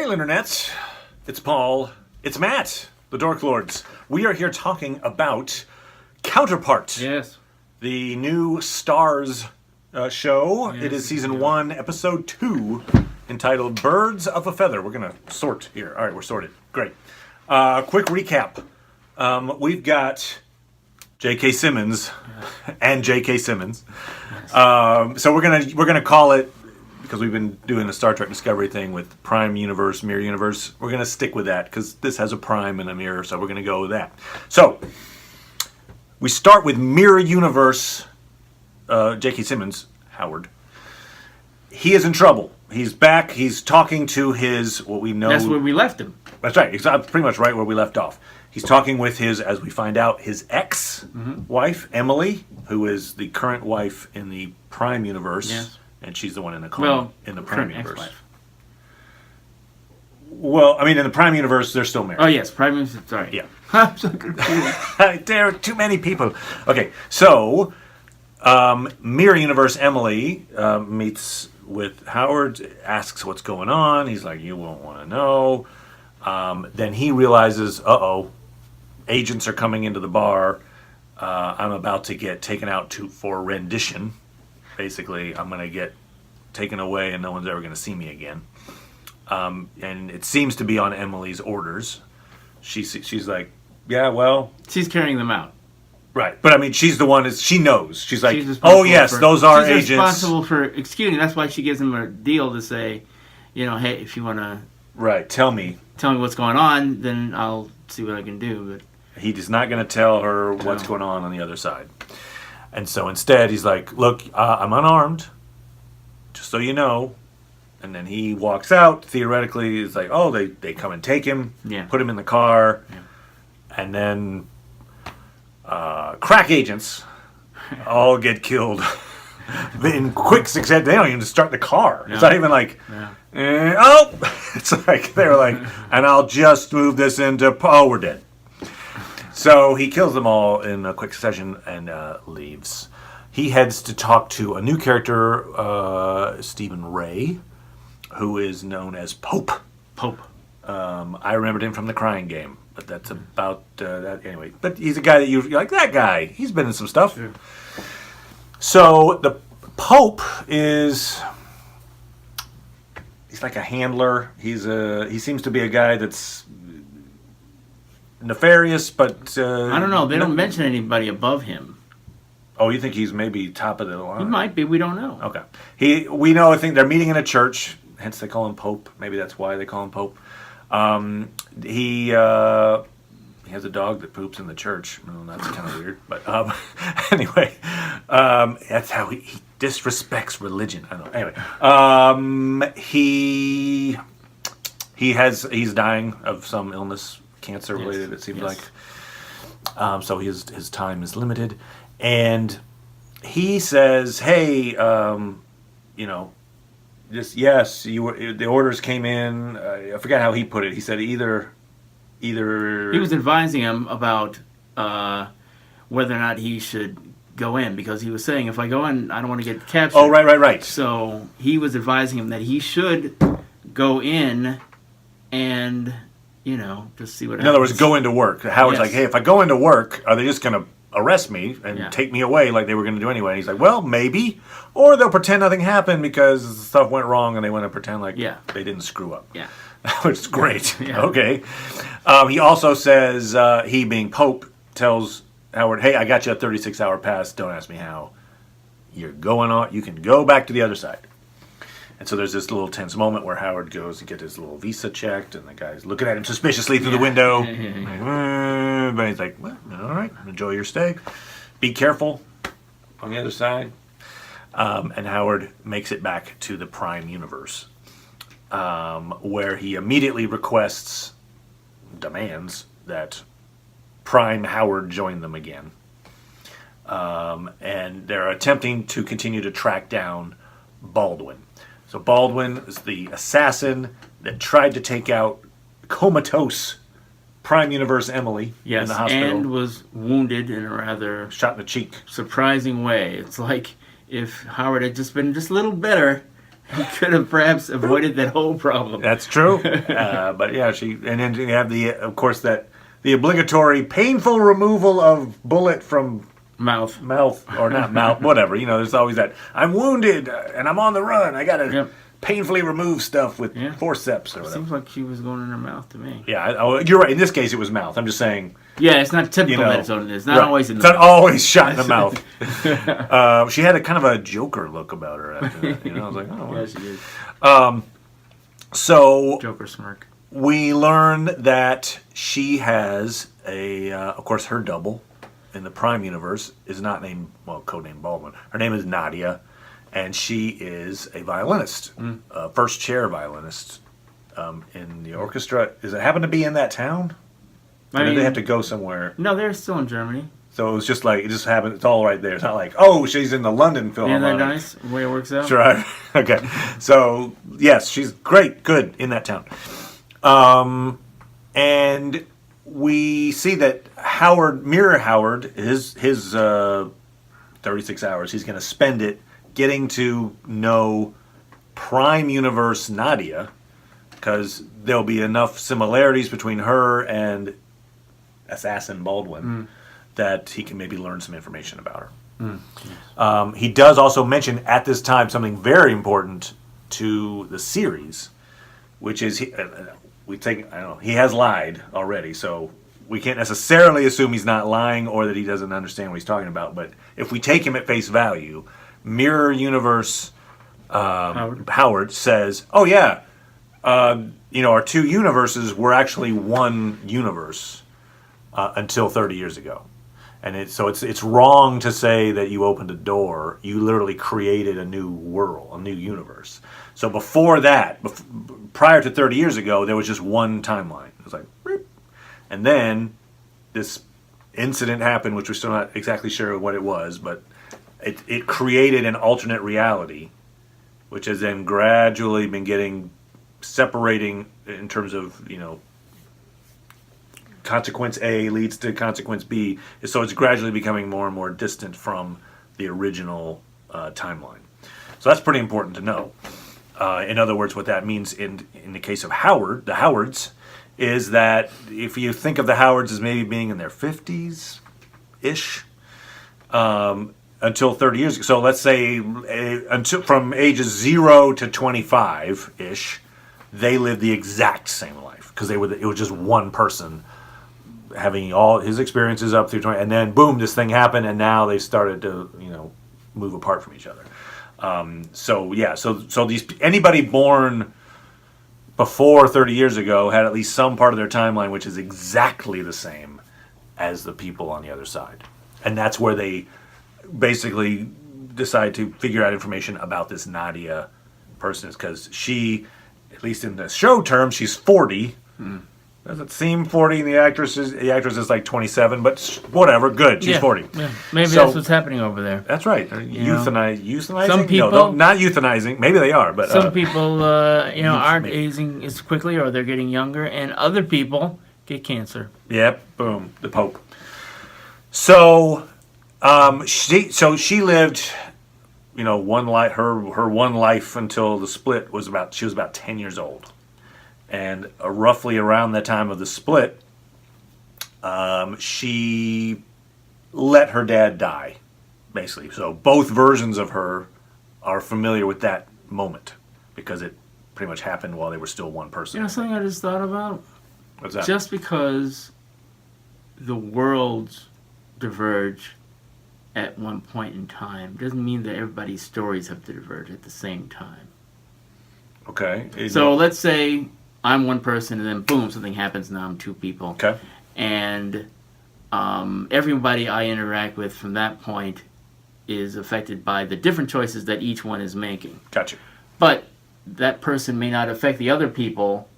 Hail Internet, it's Paul, it's Matt, the Dork Lords. We are here talking about Counterpart. Yes. The new Stars show. Yes, it is season 1, episode 2, entitled Birds of a Feather. We're going to sort here. All right, we're sorted. Great. Quick recap. We've got J.K. Simmons and J.K. Simmons. So we're gonna call it, because we've been doing the Star Trek Discovery thing with Prime Universe, Mirror Universe. We're gonna stick with that because this has a Prime and a Mirror, so we're gonna go with that. So we start with Mirror Universe. J.K. Simmons, Howard. He is in trouble. He's back. He's talking to his, what we know. That's where we left him. That's right. Exactly, pretty much right where we left off. He's talking with his, as we find out, his ex-wife, Emily, who is the current wife in the Prime Universe. Yes. And she's the one in the in the Prime current Universe. ex-wife. Well, I mean, in the Prime Universe, they're still married. Oh, yes. Prime Universe. Sorry. Yeah. I'm so confused. There are too many people. Okay, so Mirror Universe Emily meets with Howard, asks what's going on. He's like, you won't want to know. Then he realizes, agents are coming into the bar. I'm about to get taken out for rendition. Basically, I'm going to get taken away and no one's ever going to see me again. And it seems to be on Emily's orders. She's like, yeah, well... She's carrying them out. Right. But, I mean, she's the one, she knows. She's like, yes, those are agents. She's responsible for executing. That's why she gives him a deal to say, hey, if you want to... Right, tell me what's going on, then I'll see what I can do. But he is not going to tell her what's going on the other side. And so instead, he's like, look, I'm unarmed, just so you know. And then he walks out. Theoretically, it's like, they come and take him, put him in the car, and then crack agents all get killed in quick succession. They don't even start the car. It's not even like, it's like, they were like, and I'll just move this into, we're dead. So he kills them all in a quick succession and leaves. He heads to talk to a new character, Stephen Ray, who is known as Pope. I remembered him from The Crying Game, but that's about that anyway. But he's a guy that you're like, that guy. He's been in some stuff. Sure. So the Pope he's like a handler. He seems to be a guy that's nefarious, but I don't know. They don't mention anybody above him. Oh, you think he's maybe top of the line? He might be. We don't know. Okay. I think they're meeting in a church, hence they call him Pope. Maybe that's why they call him Pope. He has a dog that poops in the church. Well, that's kind of weird. But anyway, that's how he disrespects religion. I don't know. Anyway, he's dying of some illness, cancer related. It seems like. So his time is limited, and he says, "Hey, the orders came in. I forget how he put it. He said either." He was advising him about whether or not he should go in, because he was saying, if I go in, I don't want to get captured. Oh, right. So he was advising him that he should go in and, just see what happens. In other words, go into work. Howard's like, hey, if I go into work, are they just going to arrest me and take me away like they were going to do anyway? And he's like, well, maybe. Or they'll pretend nothing happened because stuff went wrong and they want to pretend like they didn't screw up. Yeah. Which is great. Yeah. Okay. He also says, he being Pope, tells Howard, hey, I got you a 36-hour pass. Don't ask me how. You're going on. You can go back to the other side. And so there's this little tense moment where Howard goes to get his little visa checked, and the guy's looking at him suspiciously through the window. But he's like, well, all right, enjoy your stay. Be careful on the other side. And Howard makes it back to the Prime Universe, where he immediately demands that Prime Howard join them again. And they're attempting to continue to track down Baldwin. So Baldwin is the assassin that tried to take out comatose Prime Universe Emily in the hospital. And was wounded in a rather... shot in the cheek. Surprising way. It's like if Howard had just been just a little better, He could have perhaps avoided that whole problem. That's true. But yeah, and then you have of course, the obligatory painful removal of bullet from Mouth, or not mouth, whatever. There's always that. I'm wounded and I'm on the run. I gotta painfully remove stuff with forceps or whatever. Seems like she was going in her mouth to me. Yeah, you're right. In this case, it was mouth. I'm just saying. Yeah, it's not typical that it's not always in the mouth. It's not always shot in the mouth. She had a kind of a Joker look about her after that. I was like, oh, yeah, she did. So Joker smirk. We learn that she has of course, her double in the Prime universe is not named, codenamed Baldwin. Her name is Nadia, and she is a violinist, first chair violinist in the orchestra. Does it happen to be in that town? Or did they have to go somewhere? No, they're still in Germany. So it was just like, it just happened, it's all right there. It's not like, oh, she's in the London Philharmonic. Isn't that nice, the way it works out? Sure. Okay. So, yes, she's great, good in that town. And we see that Mirror Howard, his 36 hours, he's going to spend it getting to know Prime Universe Nadia, because there'll be enough similarities between her and Assassin Baldwin that he can maybe learn some information about her. He does also mention at this time something very important to the series, which is he has lied already, so we can't necessarily assume he's not lying or that he doesn't understand what he's talking about. But if we take him at face value, Mirror Universe Howard says, "Oh yeah, our two universes were actually one universe until 30 years ago." And it's wrong to say that you opened a door. You literally created a new world, a new universe. So before that, prior to 30 years ago, there was just one timeline. It was like, beep. And then this incident happened, which we're still not exactly sure what it was, but it created an alternate reality, which has then gradually been separating in terms of, consequence A leads to consequence B, so it's gradually becoming more and more distant from the original timeline. So that's pretty important to know. In other words, what that means in the case of Howard, the Howards, is that if you think of the Howards as maybe being in their 50s-ish, until 30 years ago, so let's say from ages 0 to 25-ish, they lived the exact same life, because it was just one person having all his experiences up through 20, and then boom, this thing happened, and now they started to move apart from each other. So anybody born before 30 years ago had at least some part of their timeline which is exactly the same as the people on the other side, and that's where they basically decide to figure out information about this Nadia person, is because she, at least in the show terms, she's 40. Doesn't seem 40 in the actress is like 27, but whatever, good, she's 40. Yeah. Maybe that's what's happening over there. That's right. Euthanizing? Some people, no, not euthanizing. Maybe they are, but some people aren't aging as quickly, or they're getting younger, and other people get cancer. Yep, boom, the Pope. So she lived one life, her one life until the split she was about 10 years old. And roughly around the time of the split, she let her dad die, basically. So both versions of her are familiar with that moment, because it pretty much happened while they were still one person. Something I just thought about? What's that? Just because the worlds diverge at one point in time doesn't mean that everybody's stories have to diverge at the same time. Okay. So let's say I'm one person, and then boom, something happens, now I'm two people. Okay. And everybody I interact with from that point is affected by the different choices that each one is making. Gotcha. But that person may not affect the other people,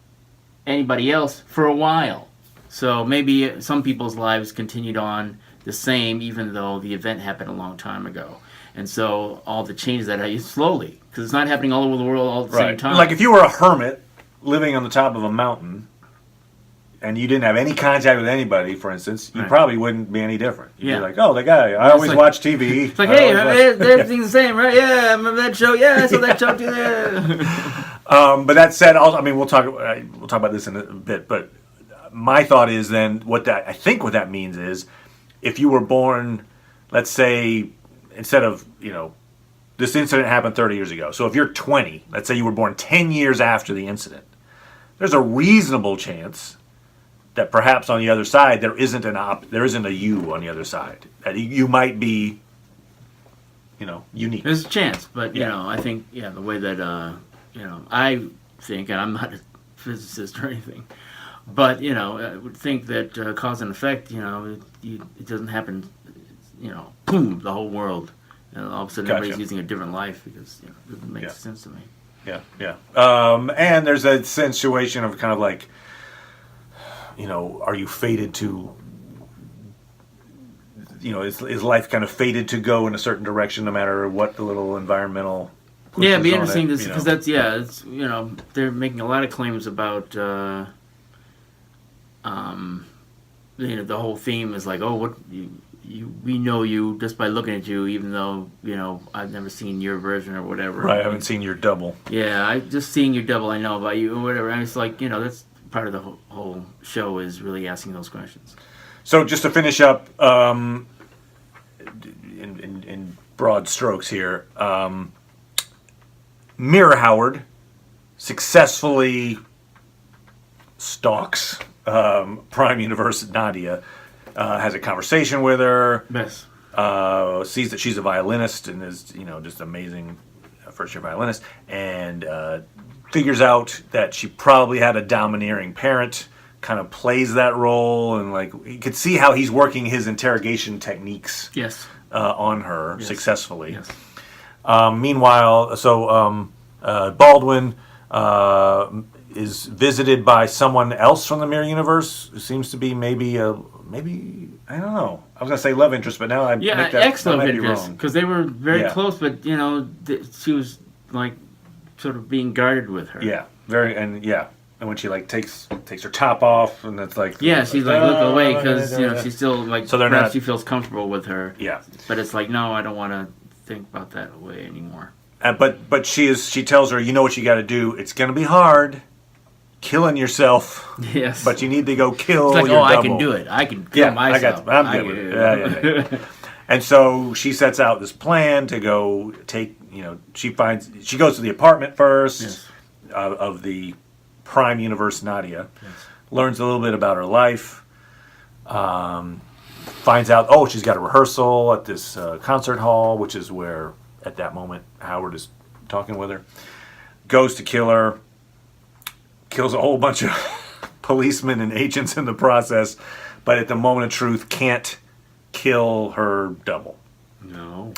anybody else, for a while. So maybe some people's lives continued on the same, even though the event happened a long time ago. And so all the changes that happen slowly, because it's not happening all over the world all at the same time. Like if you were a hermit living on the top of a mountain, and you didn't have any contact with anybody, for instance, you Right. probably wouldn't be any different. You'd Yeah. be like, oh, the guy, I always like- watch TV. It's like, I hey, always watch-" everything's the same, right? Yeah, I remember that show. Yeah, I saw that show too. Yeah. But that said, also, I mean, we'll talk about this in a bit. But my thought is then what that means is, if you were born, let's say, instead of this incident happened 30 years ago. So if you're 20, let's say you were born 10 years after the incident, there's a reasonable chance that perhaps on the other side there isn't a you on the other side. That you might be, unique. There's a chance, but Yeah. I think the way that I think, and I'm not a physicist or anything, but I would think that cause and effect, it doesn't happen, boom, the whole world, and all of a sudden Gotcha. everybody's using a different life because it doesn't make Yeah. sense to me. Yeah. And there's a situation of kind of like, are you fated to, is life kind of fated to go in a certain direction no matter what the little environmental pushes Yeah, it'd be on interesting it, because it's they're making a lot of claims about the whole theme is like, oh, what we know you just by looking at you, even though I've never seen your version or whatever. Right, I haven't seen your double. Yeah, I just seeing your double, I know about you or whatever. And it's like that's part of the whole show is really asking those questions. So just to finish up, in broad strokes here, Mira Howard successfully stalks Prime Universe Nadia, has a conversation with her, Yes. sees that she's a violinist and is just amazing first year violinist, and figures out that she probably had a domineering parent. Kind of plays that role, and like you could see how he's working his interrogation techniques Yes. on her successfully. Yes. Meanwhile, Baldwin is visited by someone else from the Mirror Universe, who seems to be maybe I don't know. I was gonna say love interest, but now I Yeah, make that, excellent that might be interest wrong. because they were very Yeah. close, but she was like sort of being guarded with her. Yeah, very, and when she like takes her top off, and it's like She's like look away because yeah. she's still like So they're perhaps not- she feels comfortable with her. Yeah. But it's like no, I don't want to think about that way anymore. But she tells her, you know what you got to do. It's gonna be hard, killing yourself. Yes. But you need to go kill It's like your double. I can do it. I can kill myself. I'm good with it. Yeah. And so she sets out this plan to go take. She goes to the apartment first Yes. of the Prime Universe Nadia, learns a little bit about her life, finds out she's got a rehearsal at this concert hall, which is where at that moment Howard is talking with her. Goes to kill her, kills a whole bunch of policemen and agents in the process, but at the moment of truth can't kill her double. No.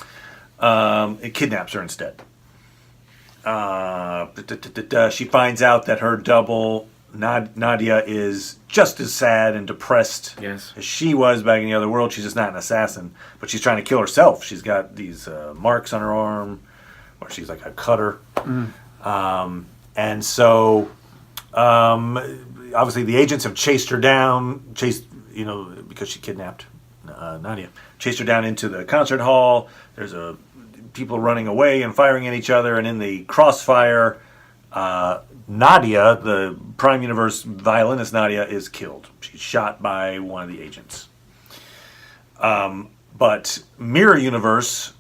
It kidnaps her instead. She finds out that her double, Nadia, is just as sad and depressed Yes. as she was back in the other world. She's just not an assassin, but she's trying to kill herself. She's got these marks on her arm, or she's like a cutter. And so, obviously, the agents have chased her down, because she kidnapped Nadia. Chased her down into the concert hall. There's people running away and firing at each other, and in the crossfire, Nadia, the Prime Universe violinist Nadia, is killed. She's shot by one of the agents. But Mirror Universe,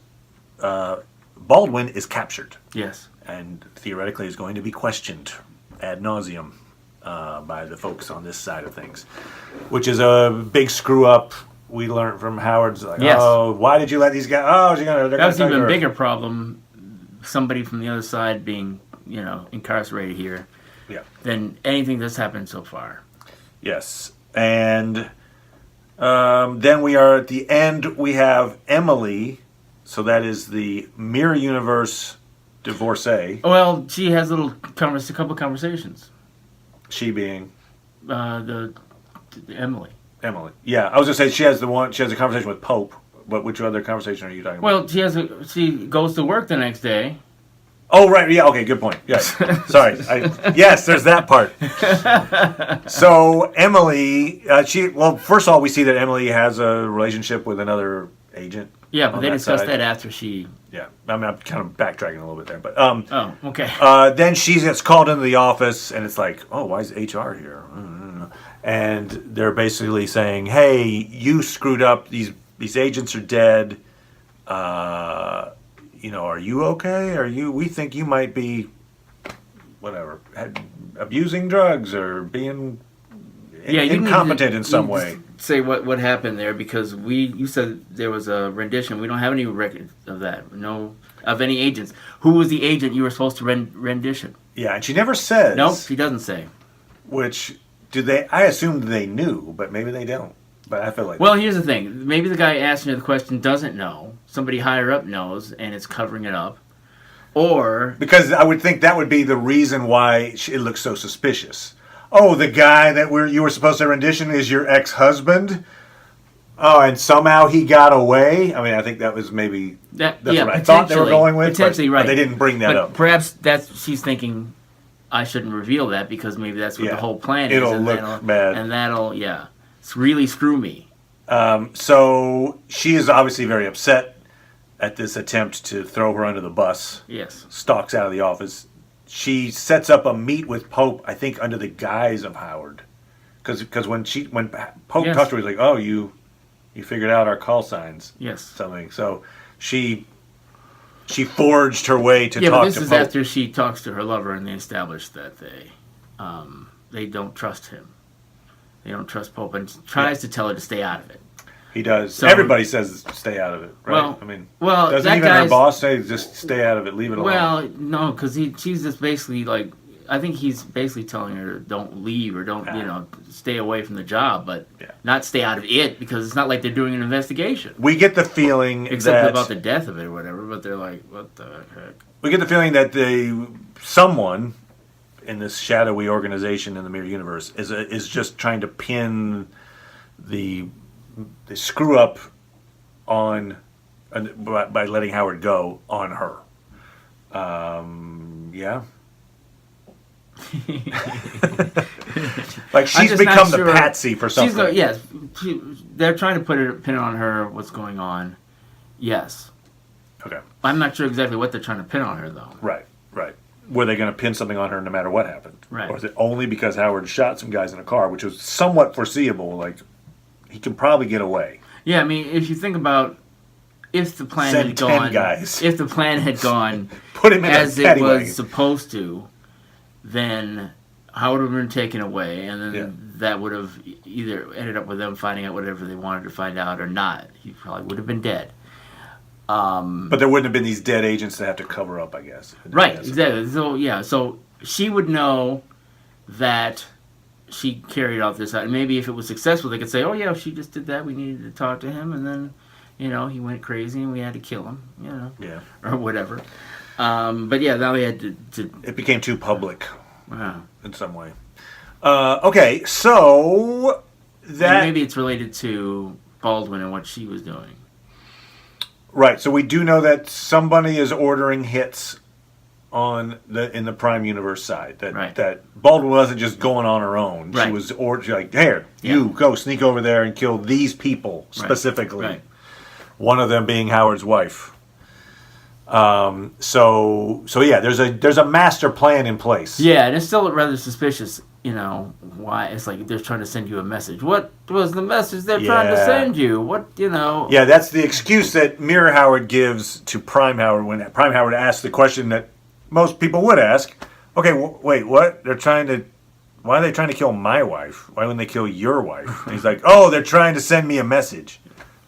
Baldwin is captured, Yes. and theoretically is going to be questioned ad nauseum by the folks on this side of things, which is a big screw up. We learned from Howard's like, Yes. why did you let these guys? Oh, they're That going was to even a bigger problem. Somebody from the other side being, incarcerated here Yeah. than anything that's happened so far. Yes, and then we are at the end. We have Emily, so that is the Mirror Universe divorcee. Well, she has a couple conversations. She being The Emily. Emily. Yeah, I was gonna say she has a conversation with Pope. But which other conversation are you talking about? Well, she goes to work the next day. Oh, right. Yeah. Okay. Good point. Yes. Sorry. Yes, there's that part. So Emily, first of all, we see that Emily has a relationship with another agent. Yeah, but they discussed that after she. Yeah. I mean, I'm kind of backtracking a little bit there, but Oh, okay. then she gets called into the office, and it's like, oh, why is HR here? And they're basically saying, hey, you screwed up. These agents are dead. Are you okay? We think you might be, whatever, abusing drugs or being incompetent in some way. Say what happened there, because you said there was a rendition. We don't have any record of that. No, of any agents. Who was the agent you were supposed to rendition? Yeah, and she never says. Nope, she doesn't say. Which I assumed they knew, but maybe they don't. But I feel like. Well, here's the thing. Maybe the guy asking her the question doesn't know. Somebody higher up knows, and it's covering it up. Or because I would think that would be the reason why it looks so suspicious. Oh, the guy that you were supposed to rendition is your ex-husband. Oh, and somehow he got away. I mean, I think that was maybe that's what I thought they were going with. Potentially, right? But they didn't bring that up. Perhaps she's thinking, I shouldn't reveal that because maybe that's what the whole plan is. It'll look bad, and that'll really screw me. So she is obviously very upset at this attempt to throw her under the bus. Yes. Stalks out of the office. She sets up a meet with Pope, I think, under the guise of Howard, because when Pope talked to her, he's like, "Oh, you figured out our call signs." Yes. Something. So she forged her way to talk to Pope. Yeah, but this is after she talks to her lover, and they establish that they don't trust him. They don't trust Pope, and tries to tell her to stay out of it. He does. So, everybody says stay out of it, right? Doesn't even her boss say just stay out of it, leave it alone? Well, no, because she's just basically like, I think he's basically telling her don't leave or don't stay away from the job, but not stay out of it, because it's not like they're doing an investigation. We get the feeling except about the death of it or whatever, but they're like, what the heck? We get the feeling that someone in this shadowy organization in the mirror universe is just trying to pin the screw up on by letting Howard go on her. Yeah. Like she's become the patsy for something. Yes, they're trying to put a pin on her. What's going on? Yes. Okay. I'm not sure exactly what they're trying to pin on her, though. Right. Were they going to pin something on her no matter what happened? Right. Or is it only because Howard shot some guys in a car, which was somewhat foreseeable? Like, he can probably get away. Yeah, I mean, if you think about if the plan had gone put him in as it was supposed to, then Howard would have been taken away, and then that would have either ended up with them finding out whatever they wanted to find out or not. He probably would have been dead. But there wouldn't have been these dead agents to have to cover up, I guess. Right, exactly. So she would know that she carried out this. Maybe if it was successful, they could say, "Oh yeah, she just did that. We needed to talk to him, and then, he went crazy, and we had to kill him." Or whatever. But now they had to. It became too public. In some way. Okay, so that maybe it's related to Baldwin and what she was doing. Right, so we do know that somebody is ordering hits in the Prime Universe side. That Baldwin wasn't just going on her own. Right. She was like, "Here, you go sneak over there and kill these people specifically." Right. One of them being Howard's wife. There's a master plan in place. Yeah, and it's still rather suspicious. Why it's like they're trying to send you a message. What was the message they're trying to send you? Yeah, that's the excuse that Mirror Howard gives to Prime Howard when Prime Howard asks the question that most people would ask. Okay, wait, what? Why are they trying to kill my wife? Why wouldn't they kill your wife? And he's like, oh, they're trying to send me a message.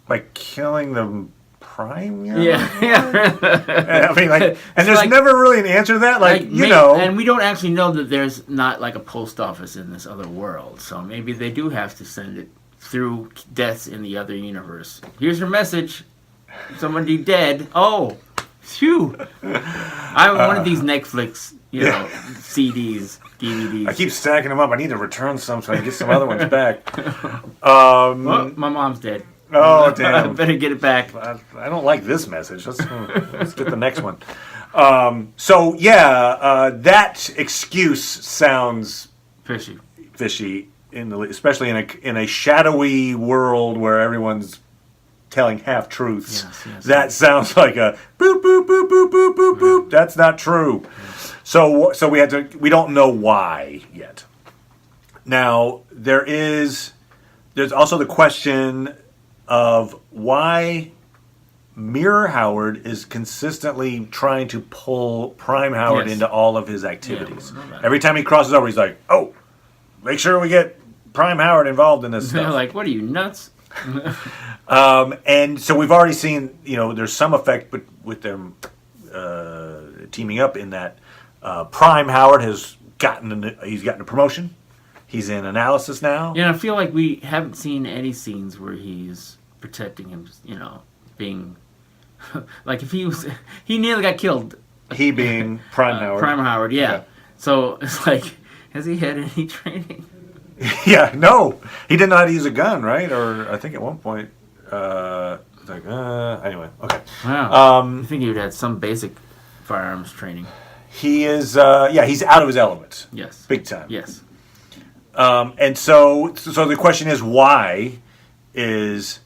By killing the Prime? Yeah. I mean, and there's never really an answer to that. And we don't actually know that there's not like a post office in this other world. So maybe they do have to send it through deaths in the other universe. Here's your message. Somebody dead. Oh, phew. I want one of these Netflix, CDs, DVDs. I keep stacking them up. I need to return some so I can get some other ones back. Well, my mom's dead. Oh, damn. Better get it back. I don't like this message. Let's get the next one. That excuse sounds Fishy. Especially in a shadowy world where everyone's telling half truths. Yes. That sounds like a boop boop boop boop boop boop boop. That's not true. So we don't know why yet. Now there's also the question of why Mirror Howard is consistently trying to pull Prime Howard into all of his activities. Every time he crosses over, he's like, "Oh, make sure we get Prime Howard involved in this stuff." They're like, "What are you, nuts?" And so we've already seen, there's some effect with them teaming up in that Prime Howard has gotten a promotion. He's in analysis now. Yeah, I feel like we haven't seen any scenes where he's protecting him, being like if he nearly got killed. He being Prime Howard. Prime Howard, yeah. So it's like, has he had any training? Yeah, no. He didn't know how to use a gun, right? Or I think at one point, anyway, okay. Wow. I think he would have had some basic firearms training. He is, he's out of his element. Yes. Big time. Yes. And so the question is, why is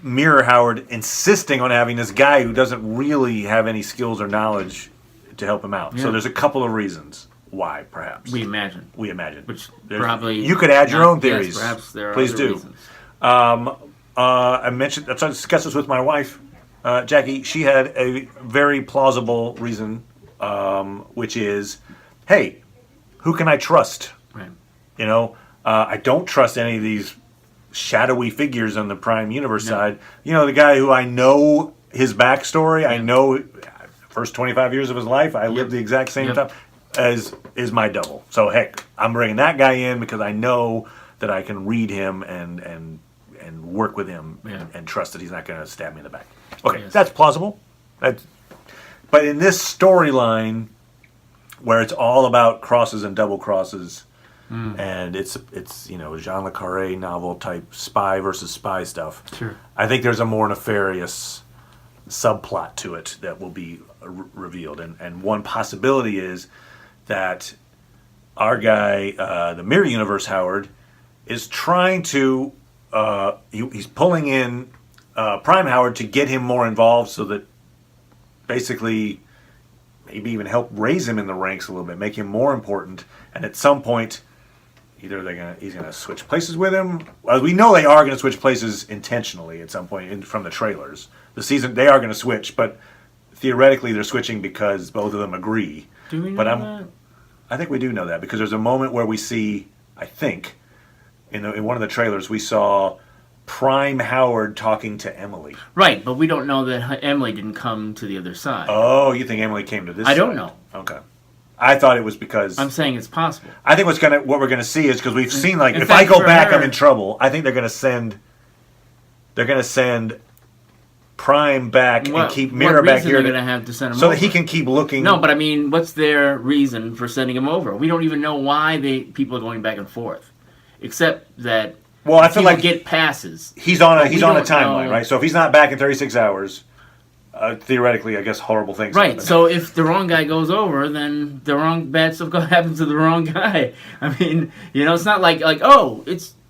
Mirror Howard insisting on having this guy who doesn't really have any skills or knowledge to help him out? Yeah. So there's a couple of reasons why, perhaps. We imagine. Which probably... You could add your own theories. Yes, perhaps there are Please other do. Reasons. I mentioned... I discussed this with my wife, Jackie. She had a very plausible reason, which is, hey, who can I trust? Right. I don't trust any of these shadowy figures on the Prime Universe side. The guy who I know his backstory, I know first 25 years of his life, I lived the exact same time as is my double. So heck, I'm bringing that guy in because I know that I can read him and work with him and trust that he's not going to stab me in the back. Okay, that's plausible. But in this storyline, where it's all about crosses and double crosses, and it's Jean le Carré novel type spy versus spy stuff. Sure. I think there's a more nefarious subplot to it that will be revealed, and one possibility is that our guy, the Mirror Universe Howard, is trying to he's pulling in Prime Howard to get him more involved, so that basically maybe even help raise him in the ranks a little bit, make him more important, and at some point either he's gonna switch places with him. Well, we know they are gonna switch places intentionally at some point from the trailers. The season they are gonna switch, but theoretically they're switching because both of them agree. Do we know that? I think we do know that because there's a moment where we see, I think, in one of the trailers we saw Prime Howard talking to Emily. Right, but we don't know that Emily didn't come to the other side. Oh, you think Emily came to this side? I don't know. Okay. I thought it was because... I'm saying it's possible. I think what we're going to see is, because we've seen, like, if I go back, I'm in trouble. I think they're going to send Prime back and keep Mirror back here. What reason are they going to have to send him so over? that he can keep looking... No, but I mean, what's their reason for sending him over? We don't even know why people are going back and forth. Except that I feel like get passes. He's on a timeline, right? So if he's not back in 36 hours... theoretically, I guess horrible things happen. So if the wrong guy goes over, then the wrong bad stuff happens to the wrong guy. I mean, it's not like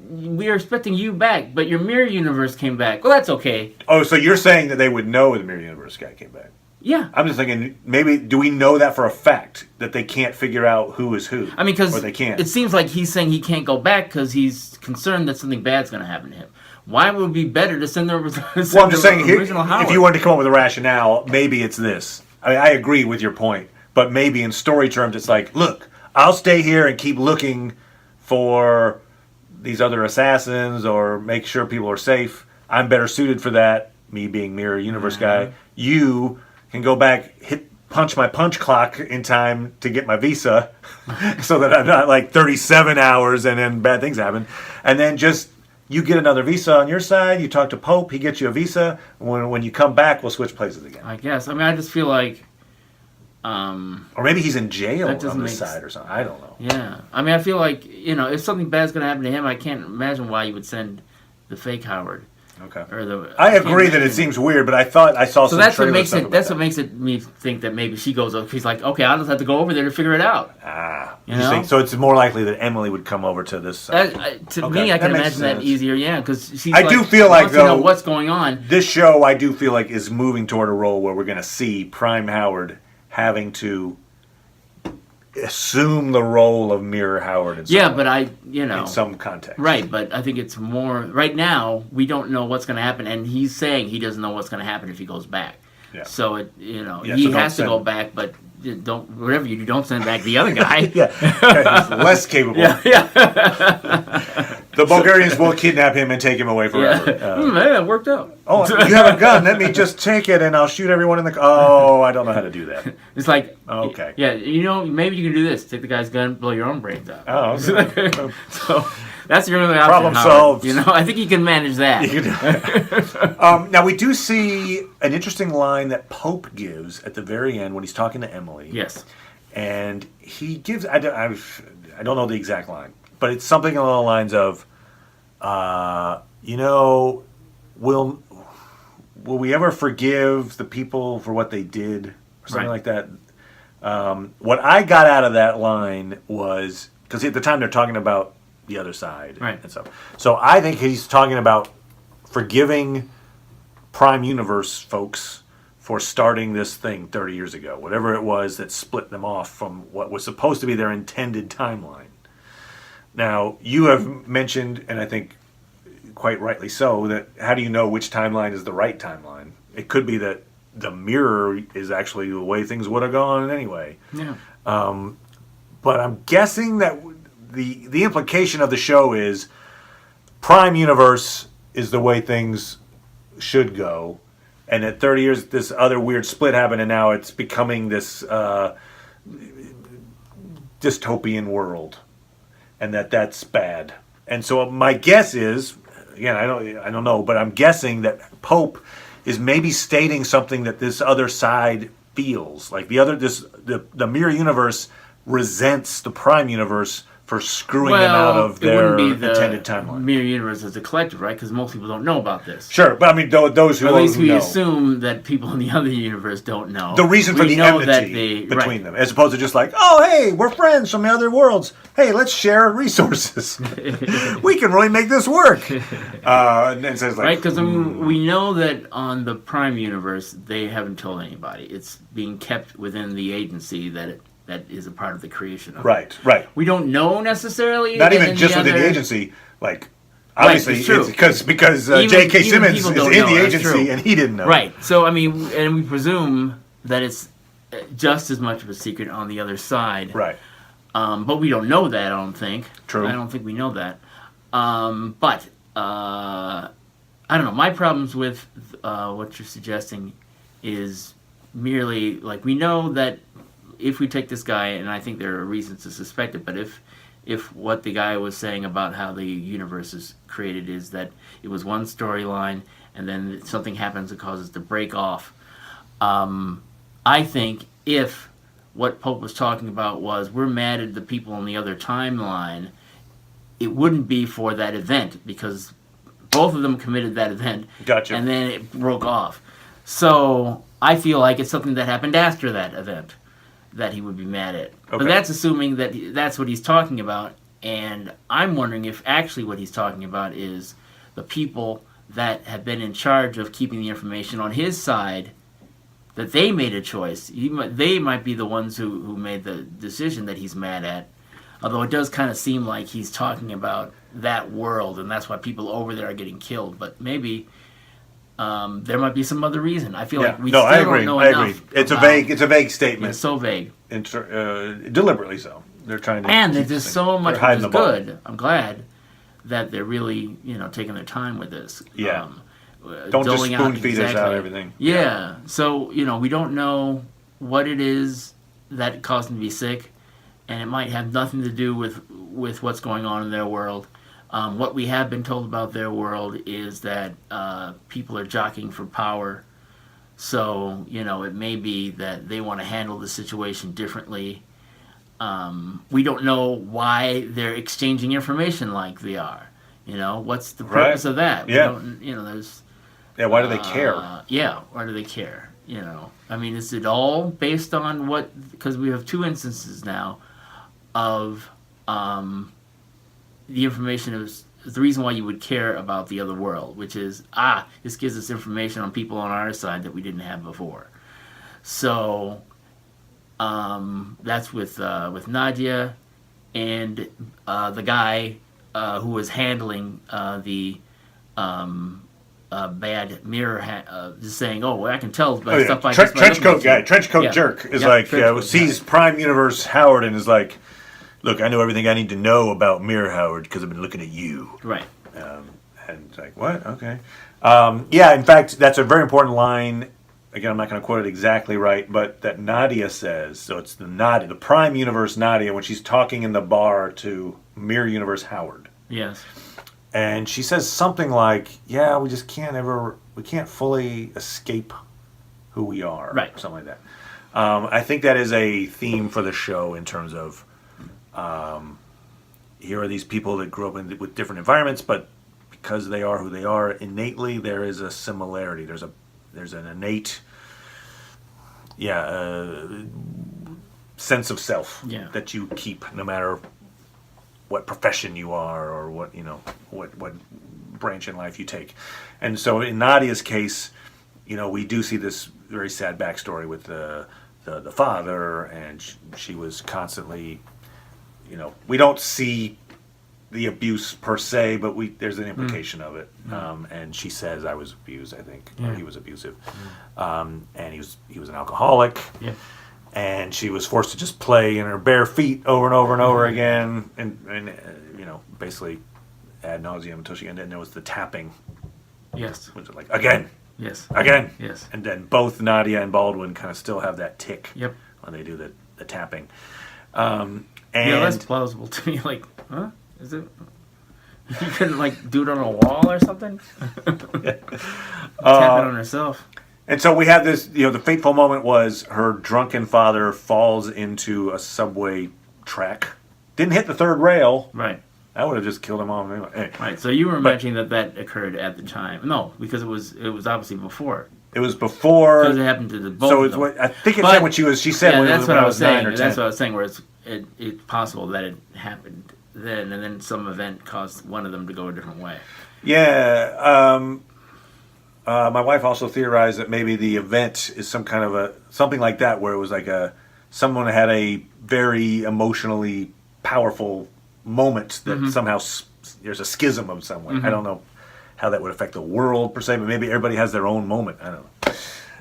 we are expecting you back, but your Mirror Universe came back. Well, that's okay. Oh, so you're saying that they would know the Mirror Universe guy came back? Yeah. I'm just thinking, maybe, do we know that for a fact, that they can't figure out who is who? I mean, because they can't. It seems like he's saying he can't go back because he's concerned that something bad's going to happen to him. Why would it be better to send the original Howard? If you wanted to come up with a rationale, maybe it's this. I mean, I agree with your point, but maybe in story terms, it's like, look, I'll stay here and keep looking for these other assassins or make sure people are safe. I'm better suited for that, me being Mirror Universe guy. You can go back, punch my punch clock in time to get my visa so that I'm not like 37 hours and then bad things happen. And then just... You get another visa on your side. You talk to Pope. He gets you a visa. When you come back, we'll switch places again. I guess. I mean, I just feel like... or maybe he's in jail on this side or something. I don't know. Yeah. I mean, I feel like, if something bad's going to happen to him, I can't imagine why you would send the fake Howard. Okay. Or I agree that it seems weird, but I thought I saw some that's what trailer makes stuff it. about That's that. what makes it me think that maybe she goes. She's like, okay, I'll just have to go over there to figure it out. You know? think so? It's more likely that Emily would come over to this side. To me, I can imagine that easier. Yeah, because she's. I do feel like, wants to know though, what's going on. This show, I do feel like, is moving toward a role where we're going to see Prime Howard having to assume the role of Mirror Howard. In some context, right? But I think it's more right now. We don't know what's going to happen, and he's saying he doesn't know what's going to happen if he goes back. Yeah. So he has to go back, but whatever you do, don't send back the other guy. He's less capable. The Bulgarians will kidnap him and take him away forever. Yeah, it worked out. Oh, you have a gun. Let me just take it and I'll shoot everyone in the. Oh, I don't know how to do that. It's like, okay. Yeah, maybe you can do this. Take the guy's gun, blow your own brains out. Oh, okay. So that's your only option. Problem Howard. solved. I think you can manage that. Now we do see an interesting line that Pope gives at the very end when he's talking to Emily. Yes. And he gives. I don't know the exact line, but it's something along the lines of, will we ever forgive the people for what they did, or something like that? What I got out of that line was, because at the time they're talking about the other side, right, and stuff. So I think he's talking about forgiving Prime Universe folks for starting this thing 30 years ago, whatever it was that split them off from what was supposed to be their intended timeline. Now, you have mentioned, and I think quite rightly so, that how do you know which timeline is the right timeline? It could be that the mirror is actually the way things would have gone anyway. Yeah. But I'm guessing that the implication of the show is Prime Universe is the way things should go, and at 30 years this other weird split happened, and now it's becoming this dystopian world, and that's bad. And so my guess is, again, I don't know, but I'm guessing that Pope is maybe stating something that this other side feels like the mirror universe resents the Prime Universe for screwing them out of their intended timeline. Mirror universe as a collective, right? Because most people don't know about this. Sure, but I mean, those who at least we know. Assume that people in the other universe don't know. The reason for the enmity between them, as opposed to just like, oh, hey, we're friends from the other worlds. Hey, let's share resources. We can really make this work. And then says like, right? Because we know that on the Prime universe, they haven't told anybody. It's being kept within the agency that is a part of the creation of it. Right. We don't know necessarily. Not even just within the agency. Like, obviously, it's because J.K. Simmons is in the agency and he didn't know. Right. So, I mean, and we presume that it's just as much of a secret on the other side. Right. But we don't know that, I don't think. True. I don't think we know that. But, I don't know. My problems with what you're suggesting is merely, like, we know that if we take this guy, and I think there are reasons to suspect it, but if what the guy was saying about how the universe is created is that it was one storyline and then something happens that causes it to break off, I think if what Pope was talking about was we're mad at the people on the other timeline, it wouldn't be for that event because both of them committed that event. Gotcha. And then it broke off. So I feel like it's something that happened after that event that he would be mad at. Okay. But that's assuming that that's what he's talking about, and I'm wondering if actually what he's talking about is the people that have been in charge of keeping the information on his side, that they made a choice. They might be the ones who made the decision that he's mad at, although it does kind of seem like he's talking about that world, and that's why people over there are getting killed. But maybe there might be some other reason. I feel like we still don't know enough. I agree. It's a vague statement. It's so vague. Deliberately so. They're trying to. And there's just so much which is good. I'm glad that they're really taking their time with this. Yeah. Don't just spoon feed us out everything. Yeah. So we don't know what it is that caused them to be sick, and it might have nothing to do with what's going on in their world. What we have been told about their world is that people are jockeying for power. So, it may be that they want to handle the situation differently. We don't know why they're exchanging information like they are. You know, what's the purpose of that? Yeah. There's. Yeah, why do they care? Yeah, why do they care? You know, I mean, is it all based on what? Because we have two instances now of the information is the reason why you would care about the other world, which is this gives us information on people on our side that we didn't have before. So that's with Nadia and the guy who was handling the bad mirror, just saying, "Oh, well, I can tell by stuff like this." Trench coat guy, trench coat jerk is sees Prime Universe Howard and is like, "Look, I know everything I need to know about Mirror Howard because I've been looking at you." Right. And it's like, what? Okay. Yeah. In fact, that's a very important line. Again, I'm not going to quote it exactly right, but that Nadia says. So it's the Prime Universe Nadia when she's talking in the bar to Mirror Universe Howard. Yes. And she says something like, "Yeah, we just can't fully escape who we are." Right. Something like that. I think that is a theme for the show in terms of here are these people that grew up with different environments, but because they are who they are innately, there is a similarity. There's an innate, sense of self that you keep no matter what profession you are or what branch in life you take. And so in Nadia's case, we do see this very sad backstory with the father, and she was constantly, we don't see the abuse per se, but there's an implication of it. And she says, "I was abused," I think, or he was abusive. And he was an alcoholic. Yeah. And she was forced to just play in her bare feet over and over and over again, and basically ad nauseum until she. And then there was the tapping. Yes. Was it like again? Yes. Again. Yes. And then both Nadia and Baldwin kind of still have that tick. Yep. When they do the tapping. And that's plausible to me. Like, huh? Is it? You couldn't do it on a wall or something? Tap it on herself. And so we have this, the fateful moment was her drunken father falls into a subway track. Didn't hit the third rail. Right. That would have just killed him off anyway. Right. So you were mentioning that occurred at the time. No, because it was obviously before. It was before. Because it happened to the both. So it's what I think it's what she said. Yeah, when that's what I was saying. 9 or 10. That's what I was saying. Where it's possible that it happened then, and then some event caused one of them to go a different way. Yeah. My wife also theorized that maybe the event is some kind of something like that, where it was like someone had a very emotionally powerful moment that somehow there's a schism of some way. I don't know how that would affect the world per se, but maybe everybody has their own moment. I don't know.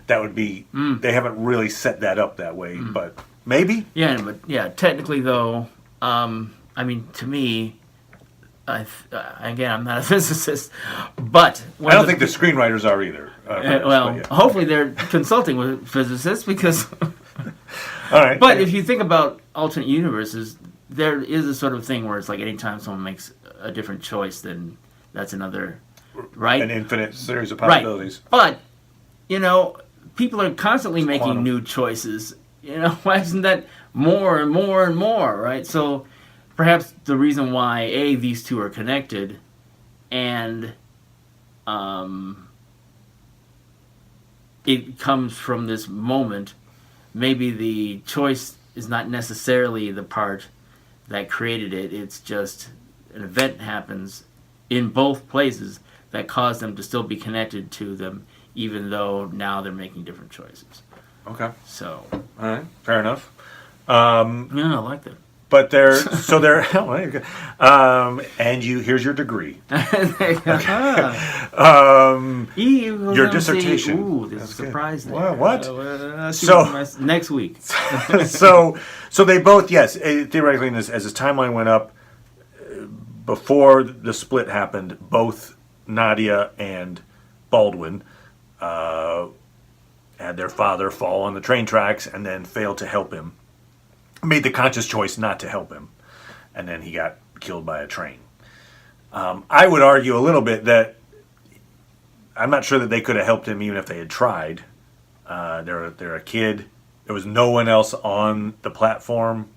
That would be. They haven't really set that up that way, but maybe. Yeah, but technically though, I mean, to me. Again, I'm not a physicist, but I don't think the screenwriters are either. Hopefully they're consulting with physicists because. All right. But if you think about alternate universes, there is a sort of thing where it's like anytime someone makes a different choice, then that's another, right? An infinite series of possibilities. Right. But people are constantly making new choices. Why isn't that more and more and more, right? So. Perhaps the reason why these two are connected, and it comes from this moment. Maybe the choice is not necessarily the part that created it. It's just an event happens in both places that caused them to still be connected to them, even though now they're making different choices. Okay. So. All right. Fair enough. I like that. But they're and here's your degree. Your dissertation. Ooh, there's a surprise there. What? So next week. so they both theoretically as his timeline went up before the split happened, both Nadia and Baldwin had their father fall on the train tracks and then failed to help him. Made the conscious choice not to help him, and then he got killed by a train. I would argue a little bit that I'm not sure that they could have helped him even if they had tried. They're a kid. There was no one else on the platform.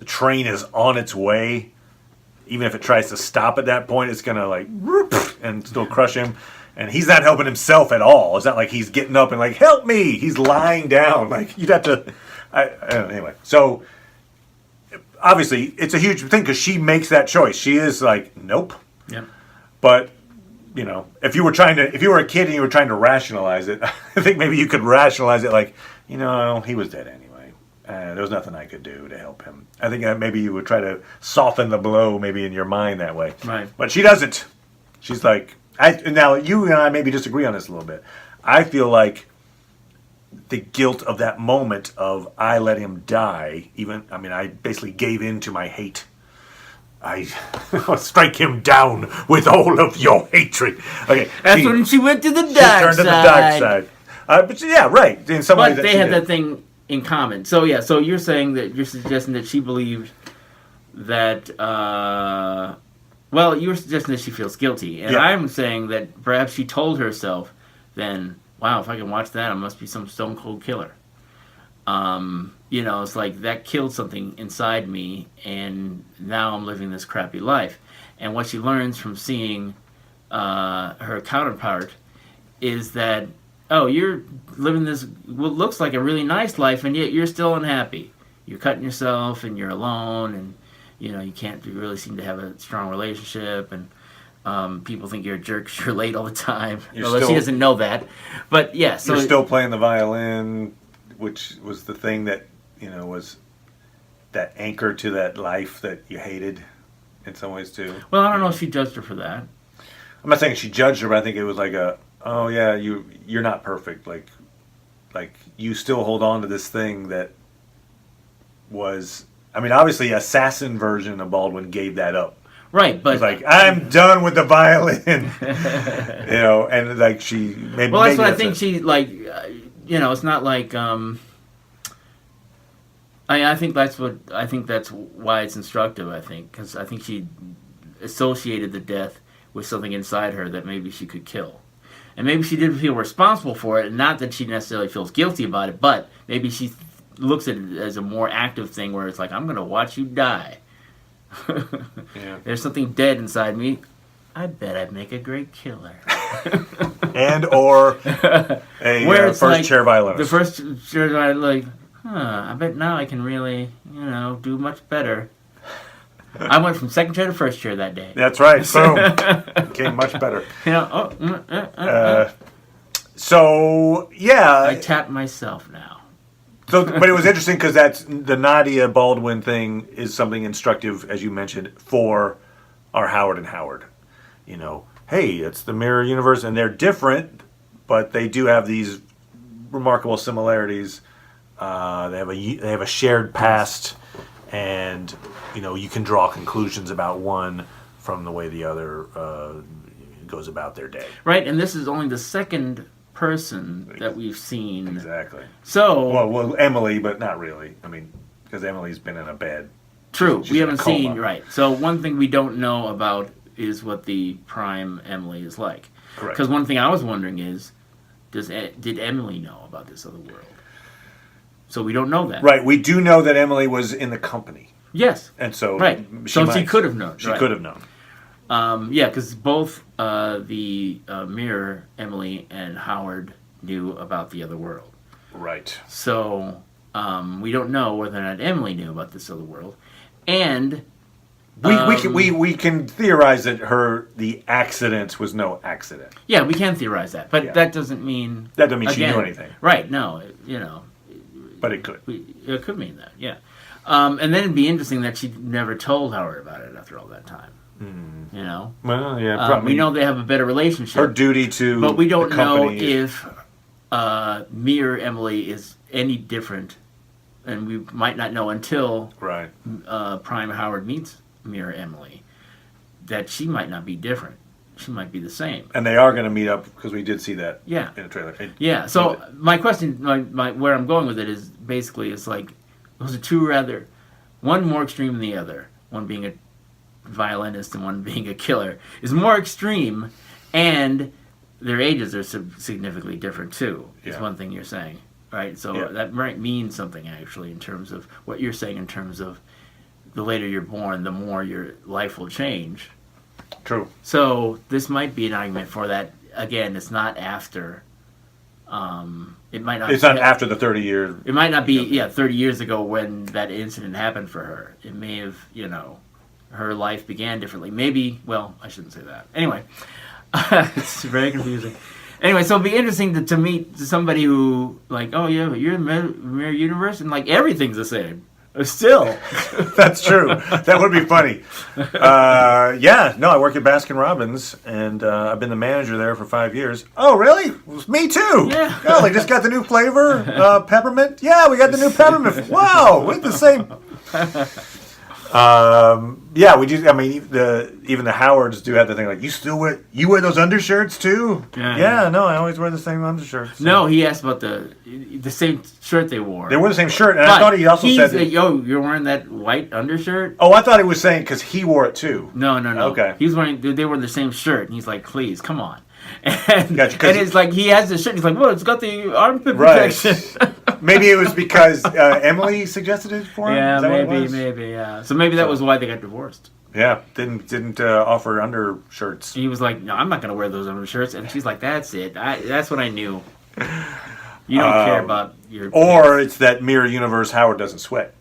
The train is on its way. even if it tries to stop at that point, it's gonna like and still crush him. And he's not helping himself at all. It's not like he's getting up and like, help me. He's lying down. Like, you'd have to. I don't know, anyway, so obviously it's a huge thing because she makes that choice. She is like, nope. Yep. But if you were a kid and you were trying to rationalize it, I think maybe you could rationalize it like, he was dead anyway. There was nothing I could do to help him. I think maybe you would try to soften the blow, maybe in your mind that way. Right. But she doesn't. She's like, now you and I maybe disagree on this a little bit. I feel like the guilt of that moment of I let him die. I basically gave in to my hate. I strike him down with all of your hatred. Okay, that's when she went to the dark side. Turned to the dark side. But yeah, right. In some ways, they had that thing in common. So yeah, so you're saying that you're suggesting that she believed that. Well, you were suggesting that she feels guilty, and I'm saying that perhaps she told herself, then, wow, if I can watch that, I must be some stone cold killer. It's like that killed something inside me, and now I'm living this crappy life. And what she learns from seeing her counterpart is that, oh, you're living this what looks like a really nice life, and yet you're still unhappy. You're cutting yourself, and you're alone, and you can't really seem to have a strong relationship, and people think you're a jerk 'cause you're late all the time. Although she doesn't know that. But yeah, so you're still playing the violin, which was the thing that was that anchor to that life that you hated in some ways too. Well, I don't know if she judged her for that. I'm not saying she judged her, but I think it was like oh yeah, you're not perfect. Like you still hold on to this thing that was. Obviously, assassin version of Baldwin gave that up. Right, but it's like I'm done with the violin, and like she maybe. Well, that's what I think. She it's not like. I think that's why it's instructive. I think because I think she associated the death with something inside her that maybe she could kill, and maybe she didn't feel responsible for it. And not that she necessarily feels guilty about it, but maybe she looks at it as a more active thing where it's like, I'm going to watch you die. There's something dead inside me. I bet I'd make a great killer. And or a first chair violinist. The first chair violinist, I bet now I can really, do much better. I went from second chair to first chair that day. That's right. Boom. Became much better. So, yeah. I tap myself now. So, but it was interesting because that's the Nadia Baldwin thing is something instructive, as you mentioned, for our Howard and Howard. Hey, it's the mirror universe, and they're different, but they do have these remarkable similarities. They have a shared past, and you can draw conclusions about one from the way the other goes about their day. Right, and this is only the second person that we've seen. Exactly. So well, Emily, but not really. Because Emily's been in a bed. True, we haven't seen right. So one thing we don't know about is what the prime Emily is like. Correct. Because one thing I was wondering is, did Emily know about this other world? So we don't know that. Right. We do know that Emily was in the company. Yes. And so right. She could have known. She could have known. Because both the mirror, Emily, and Howard knew about the other world. Right. So we don't know whether or not Emily knew about this other world. And we can theorize that the accident was no accident. Yeah, we can theorize that. But that doesn't mean... That doesn't mean she knew anything. Right, no. But it could. It could mean that, yeah. And then it'd be interesting that she never told Howard about it after all that time. Well, yeah, probably. We know they have a better relationship. Her duty to but we don't know if Mirror Emily is any different, and we might not know until Prime Howard meets Mirror Emily that she might not be different. She might be the same. And they are going to meet up because we did see that in a trailer. So my question, my where I'm going with it is basically it's like those are one more extreme than the other. One being a violinist and one being a killer is more extreme, and their ages are significantly different too. Is one thing you're saying, right? So that might mean something actually in terms of what you're saying in terms of the later you're born, the more your life will change. True. So this might be an argument for that. Again, it's not after. It might not. It's not after the 30 years. It might not be 30 years ago when that incident happened for her. It may have, her life began differently. Maybe. Well, I shouldn't say that. Anyway, it's very confusing. Anyway, so it'd be interesting to meet somebody who, like, oh yeah, but you're in the mirror universe, and like everything's the same. Still. That's true. That would be funny. I work at Baskin Robbins, and I've been the manager there for 5 years. Oh, really? Me too. Yeah. Oh, they just got the new flavor, peppermint. Yeah, we got the new peppermint. Wow, we're the same. We do. I mean, even the Howards do have the thing like, you wear those undershirts too? Yeah. No, I always wear the same undershirts. So. No, he asked about the same shirt they wore. They wore the same shirt, and I thought he also said, "Yo, you're wearing that white undershirt." Oh, I thought he was saying because he wore it too. No. Okay. He was wearing. They were the same shirt, and he's like, "Please, come on." And, gotcha, and it's like he has the shirt. He's like, "Well, it's got the armpit protection." Maybe it was because Emily suggested it for him. Yeah, maybe. Yeah. So maybe that was why they got divorced. Yeah, didn't offer undershirts. He was like, "No, I'm not going to wear those undershirts," and she's like, "That's it. That's what I knew. You don't care about your." Or it's that mirror universe. Howard doesn't sweat.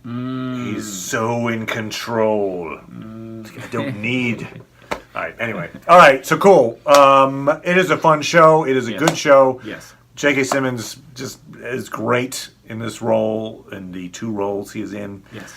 He's so in control. I don't need. All right. Anyway. All right. So cool. It is a fun show. It is a good show. Yes. J.K. Simmons just is great in this role, in the 2 roles he is in. Yes.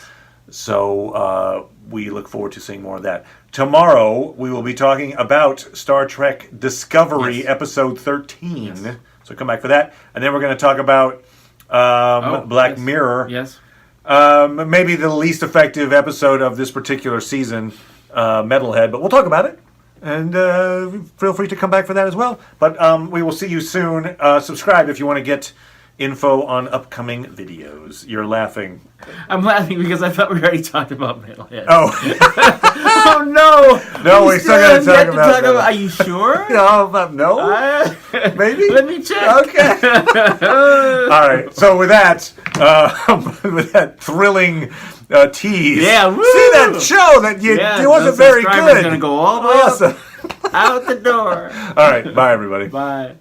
So we look forward to seeing more of that. Tomorrow we will be talking about Star Trek Discovery, episode 13. Yes. So come back for that. And then we're going to talk about Black Mirror. Yes. Maybe the least effective episode of this particular season, Metalhead. But we'll talk about it. And feel free to come back for that as well. But we will see you soon. Subscribe if you want to get info on upcoming videos. You're laughing. I'm laughing because I thought we already talked about Metalhead. Oh. Oh, no. No, we still got to talk about that. Are you sure? No. Maybe? Let me check. Okay. All right. So with that thrilling tease. Yeah, woo! See that show that it wasn't very good. Going to go all the way up, out the door. All right. Bye, everybody. Bye.